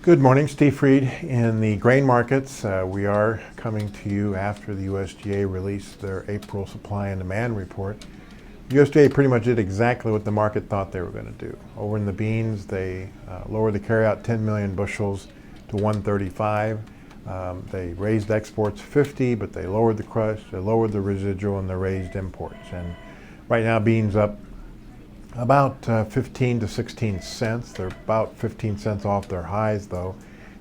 Good morning, Steve Freed. In the grain markets, we are coming to you after the USDA released their April supply and demand report. USDA pretty much did exactly what the market thought they were going to do. Over in the beans, they lowered the carryout 10 million bushels to 135. They raised exports 50, but they lowered the crush, they lowered the residual, and they raised imports. And right now, beans up about 15 to 16 cents. They're about 15 cents off their highs, though,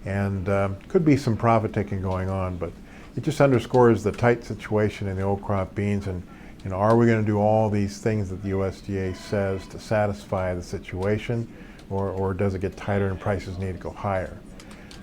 and could be some profit taking going on. But it just underscores the tight situation in the old crop beans. And are we going to do all these things that the USDA says to satisfy the situation, or does it get tighter and prices need to go higher?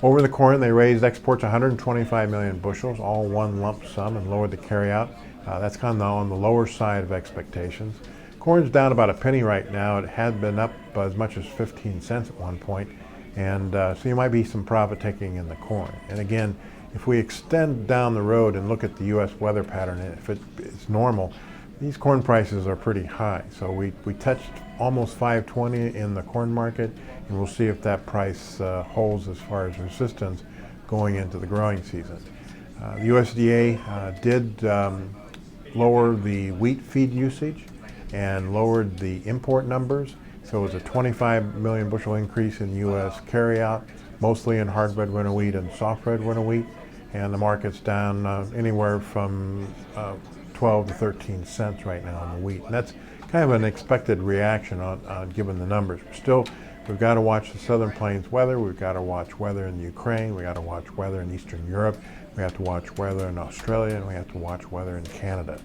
Over the corn, they raised exports 125 million bushels, all one lump sum, and lowered the carryout. That's kind of on the lower side of expectations. Corn's down about a penny right now. It had been up as much as 15 cents at one point, and so you might be some profit taking in the corn. And again, if we extend down the road and look at the U.S. weather pattern, if it's normal, these corn prices are pretty high. So we touched almost 520 in the corn market, and we'll see if that price holds as far as resistance going into the growing season. The USDA did lower the wheat feed usage and lowered the import numbers. So it was a 25 million bushel increase in U.S. carryout, mostly in hard red winter wheat and soft red winter wheat. And the market's down anywhere from 12 to 13 cents right now on the wheat. And that's kind of an expected reaction on given the numbers. Still, we've got to watch the Southern Plains weather. We've got to watch weather in Ukraine. We've got to watch weather in Eastern Europe. We have to watch weather in Australia, and we have to watch weather in Canada.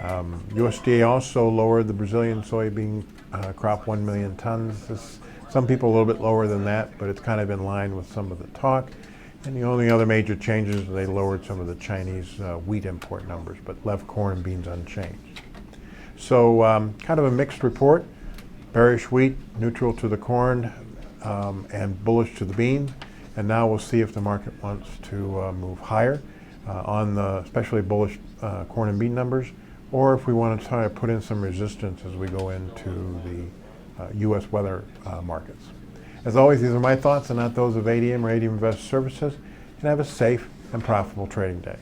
USDA also lowered the Brazilian soybean crop 1 million tons. Some people a little bit lower than that, but it's kind of in line with some of the talk. And the only other major changes, they lowered some of the Chinese wheat import numbers, but left corn and beans unchanged. So kind of a mixed report. Bearish wheat, neutral to the corn, and bullish to the bean. And now we'll see if the market wants to move higher on the especially bullish corn and bean numbers, or if we want to try to put in some resistance as we go into the U.S. weather markets. As always, these are my thoughts and not those of ADM or ADM Investor Services, and have a safe and profitable trading day.